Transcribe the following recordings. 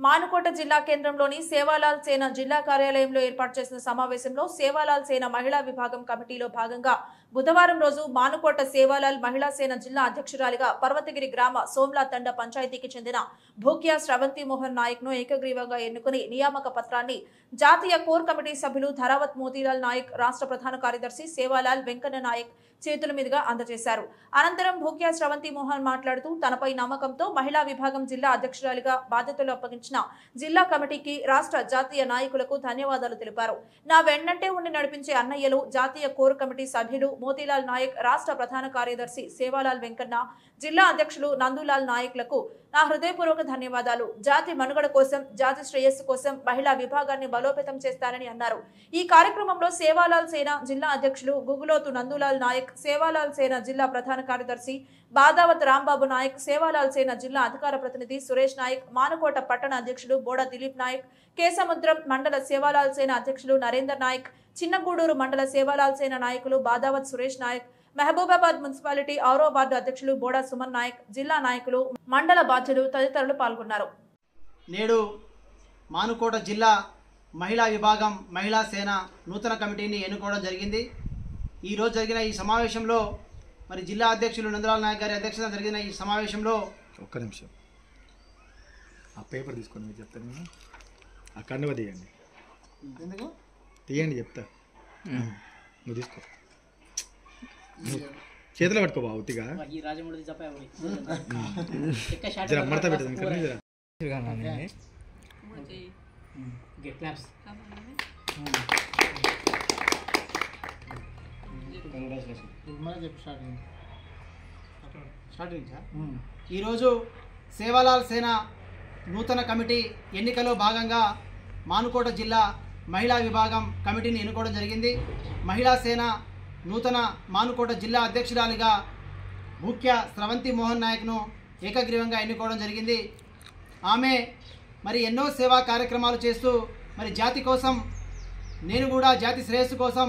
మానుకోట జిల్లా కేంద్రంలోని సేవాలాల్ సేన జిల్లా కార్యాలయంలో ఏర్పాటు చేసిన సమావేశంలో సేవాలాల్ సేన మహిళా విభాగం కమిటీలో భాగంగా బుధవారం రోజు మానుకోట సేవాలాల్ మహిళా సేన జిల్లా అధ్యక్షురాలిగా పర్వతగిరి గ్రామ సోమ్లా తండ పంచాయతీకి చెందిన భూక్యా శ్రవంతి మోహన్ నాయక్ ను ఏకగ్రీవంగా ఎన్నుకుని నియామక పత్రాన్ని జాతీయ కోర్ కమిటీ సభ్యులు ధరావత్ మోతీలాల్ నాయక్, రాష్ట్ర ప్రధాన కార్యదర్శి సేవాలాల్ వెంకన్న నాయక్ చేతుల మీదుగా అందజేశారు. అనంతరం భూక్యా శ్రవంతి మోహన్ మాట్లాడుతూ తనపై నమ్మకంతో మహిళా విభాగం జిల్లా అధ్యక్షురాలిగా బాధ్యతలు అప్పగించిన జిల్లా కమిటీకి, రాష్ట్ర జాతీయ నాయకులకు ధన్యవాదాలు తెలిపారు. నా వెన్నంటే ఉండి నడిపించే అన్నయ్యలు, జాతీయ కోర్ కమిటీ సభ్యులు మోతీలాల్ నాయక్, రాష్ట్ర ప్రధాన కార్యదర్శి సేవాలాల్ వెంకన్న, జిల్లా అధ్యక్షులు నందులాల్ నాయక్లకు నా హృదయపూర్వక ధన్యవాదాలు. జాతి మనుగడ కోసం, జాతి శ్రేయస్సు కోసం మహిళా విభాగాన్ని బలోపేతం చేస్తానని అన్నారు. ఈ కార్యక్రమంలో సేవాలాల్ సేన జిల్లా అధ్యక్షులు గుగులోతు నందులాల్ నాయక్, సేవాలాల్ సేన జిల్లా ప్రధాన కార్యదర్శి బాదావత్ రాంబాబు నాయక్, సేవాలాల్ సేన జిల్లా అధికార ప్రతినిధి సురేష్ నాయక్, మానుకోట పట్టణ అధ్యక్షుడు బోడా దిలీప్ నాయక్, కేసముద్రం మండల సేవాలాల్ సేన అధ్యక్షులు నరేందర్ నాయక్, చిన్నగూడూరు మండల సేవాలాల్ సేన నాయకులు బాదావత్ సురేష్ నాయక్, మహబూబాబాద్ మున్సిపాలిటీ 6వ వార్డు అధ్యక్షులు బోడా సుమన్ నాయక్, జిల్లా నాయకులు, మండల బాధ్యులు తదితరులు పాల్గొన్నారు. నేడు మానుకోట జిల్లా మహిళా విభాగం మహిళా సేన నూతన కమిటీని ఎన్నుకోవడం జరిగింది. ఈరోజు జరిగిన ఈ సమావేశంలో మరి జిల్లా అధ్యక్షులు నందలాల్ నాయక్ గారి అధ్యక్షతన జరిగిన ఈ సమావేశంలో ఒక్క నిమిషం ఆ పేపర్ తీసుకొని మీరు చెప్తాను. నేను ఆ కండువ తీయండి, ఎందుకు తీయండి చెప్తా. నువ్వు తీసుకో, చేతిలో పట్టుకో బాబు ఉత్తిగా మడత పెట్టదు. ఈరోజు సేవాలాల్ సేన నూతన కమిటీ ఎన్నికలో భాగంగా మానుకోట జిల్లా మహిళా విభాగం కమిటీని ఎన్నుకోవడం జరిగింది. మహిళా సేన నూతన మానుకోట జిల్లా అధ్యక్షురాలిగా భూక్యా శ్రవంతి మోహన్ నాయక్ను ఏకగ్రీవంగా ఎన్నుకోవడం జరిగింది. ఆమె మరి ఎన్నో సేవా కార్యక్రమాలు చేస్తూ మరి జాతి కోసం, నేను కూడా జాతి శ్రేయస్సు కోసం,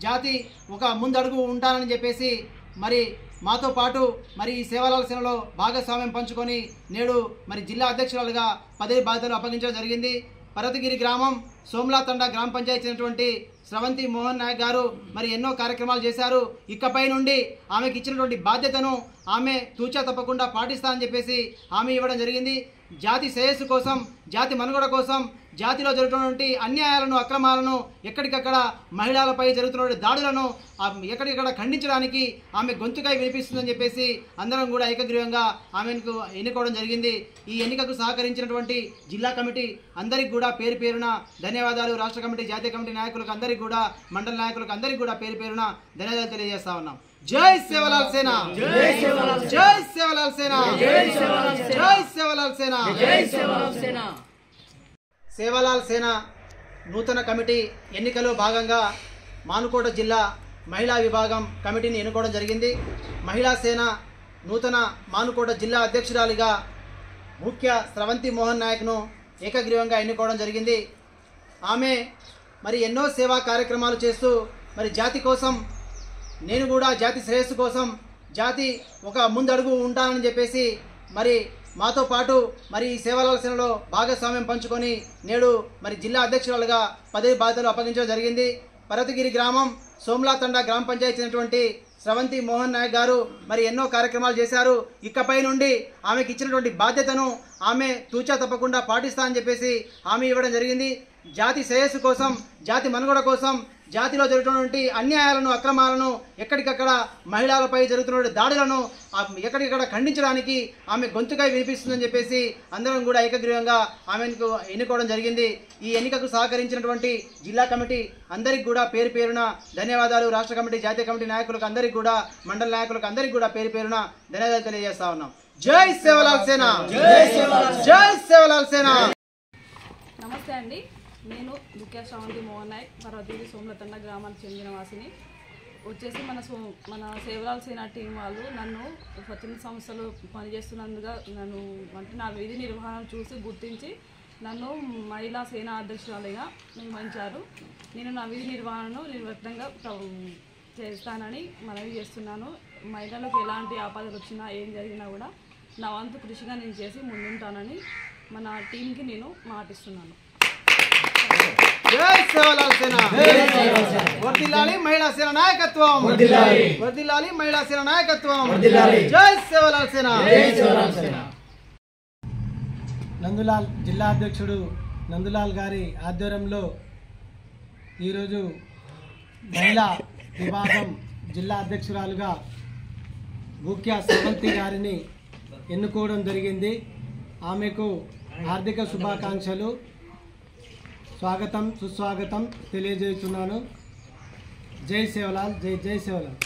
జాతి ఒక ముందడుగు ఉంటానని చెప్పేసి మరి మాతో పాటు మరి ఈ సేవాలాల్ సేనలో భాగస్వామ్యం పంచుకొని నేడు మరి జిల్లా అధ్యక్షురాలుగా పదవి బాధ్యతలు అప్పగించడం జరిగింది. పర్వతగిరి గ్రామం సోమ్లా తండా గ్రామ పంచాయతీ చెందినటువంటి శ్రవంతి మోహన్ నాయక్ గారు మరి ఎన్నో కార్యక్రమాలు చేశారు. ఇకపై నుండి ఆమెకి ఇచ్చినటువంటి బాధ్యతను ఆమె తూచా తప్పకుండా పాటిస్తానని చెప్పేసి హామీ ఇవ్వడం జరిగింది. జాతి శ్రేయస్సు కోసం, జాతి మనుగడ కోసం, జాతిలో జరుగుతున్నటువంటి అన్యాయాలను, అక్రమాలను, ఎక్కడికక్కడ మహిళలపై జరుగుతున్న దాడులను ఎక్కడికక్కడ ఖండించడానికి ఆమె గొంతుకై వినిపిస్తుందని చెప్పేసి అందరం కూడా ఏకగ్రీవంగా ఆమెకు ఎన్నుకోవడం జరిగింది. ఈ ఎన్నికకు సహకరించినటువంటి జిల్లా కమిటీ అందరికీ కూడా పేరు పేరున ధన్యవాదాలు. రాష్ట్ర కమిటీ, జాతీయ కమిటీ నాయకులకు అందరికీ కూడా, మండల నాయకులకు అందరికీ కూడా పేరు పేరున ధన్యవాదాలు తెలియజేస్తా ఉన్నాం. జై సేవాలాల్ సేన, జై సేవాలాల్ సేన, జై సేవాలాల్ సేన, జై సేవాలాల్ సేన, జై సేవాలాల్ సేన. సేవాలాల్ సేన నూతన కమిటీ ఎన్నికలో భాగంగా మానుకోట జిల్లా మహిళా విభాగం కమిటీని ఎన్నుకోవడం జరిగింది. మహిళా సేన నూతన మానుకోట జిల్లా అధ్యక్షురాలిగా భూక్యా శ్రవంతి మోహన్ నాయక్ను ఏకగ్రీవంగా ఎన్నుకోవడం జరిగింది. ఆమె మరి ఎన్నో సేవా కార్యక్రమాలు చేస్తూ మరి జాతి కోసం, నేను కూడా జాతి శ్రేయస్సు కోసం, జాతి ఒక ముందడుగు ఉంటానని చెప్పేసి మరి మాతో పాటు మరి ఈ సేవాలాల్ సేనలో భాగస్వామ్యం పంచుకొని నేడు మరి జిల్లా అధ్యక్షురాలుగా పదవి బాధ్యతలు అప్పగించడం జరిగింది. పర్వతగిరి గ్రామం సోమ్లా తండా గ్రామ పంచాయతీ చెందినటువంటి శ్రవంతి మోహన్ నాయక్ గారు మరి ఎన్నో కార్యక్రమాలు చేశారు. ఇకపై నుండి ఆమెకి ఇచ్చినటువంటి బాధ్యతను ఆమె తూచా తప్పకుండా పాటిస్తానని చెప్పేసి హామీ ఇవ్వడం జరిగింది. జాతి శ్రేయస్సు కోసం, జాతి మనుగడ కోసం, జాతిలో జరుగుతున్నటువంటి అన్యాయాలను, అక్రమాలను, ఎక్కడికక్కడ మహిళలపై జరుగుతున్న దాడులను ఎక్కడికక్కడ ఖండించడానికి ఆమె గొంతుకై వినిపిస్తుందని చెప్పేసి అందరం కూడా ఏకగ్రీవంగా ఆమెకు ఎన్నుకోవడం జరిగింది. ఈ ఎన్నికకు సహకరించినటువంటి జిల్లా కమిటీ అందరికీ కూడా పేరు పేరున ధన్యవాదాలు. రాష్ట్ర కమిటీ, జాతీయ కమిటీ నాయకులకు అందరికీ కూడా, మండల నాయకులకు అందరికీ కూడా పేరు పేరున ధన్యవాదాలు తెలియజేస్తా ఉన్నాం. జై సేవాలాల్ సేన, జై సేవాలాల్ సేన. నమస్తే అండి, నేను భూక్యా శ్రవంతి మోహన్ నాయక్, పర్వతగిరి సోమ్లతండ గ్రామానికి చెందిన వాసిని. వచ్చేసి మన సేవాలాల్ సేన టీం వాళ్ళు నన్ను స్వచ్ఛంద సంస్థలు పనిచేస్తున్నందుగా నన్ను అంటే నా విధి నిర్వహణ చూసి గుర్తించి నన్ను మహిళా సేన అధ్యక్షురాలిగా నియమించారు. నేను నా విధి నిర్వహణను నిర్వహణంగా చేస్తానని మనవి చేస్తున్నాను. మహిళలకు ఎలాంటి ఆపదలు వచ్చినా, ఏం జరిగినా కూడా నా వంతు కృషిగా నేను చేసి ముందుంటానని మన టీంకి నేను మాటిస్తున్నాను. జై సేవలాల్ సేన, వర్ధిల్లాలి మహిళా సేన నాయకత్వం, వర్ధిల్లాలి మహిళా సేన నాయకత్వం, జై సేవలాల్ సేన. నందులాల్ జిల్లా అధ్యక్షుడు నందులాల్ గారి ఆధ్వర్యంలో ఈరోజు మహిళా విభాగం జిల్లా అధ్యక్షురాలుగా భూక్యా శ్రవంతి గారిని ఎన్నుకోవడం జరిగింది. ఆమెకు హార్దిక శుభాకాంక్షలు, స్వాగతం సుస్వాగతం తెలియజేస్తున్నాను. జై సేవలాల్, జై జై సేవలాల్.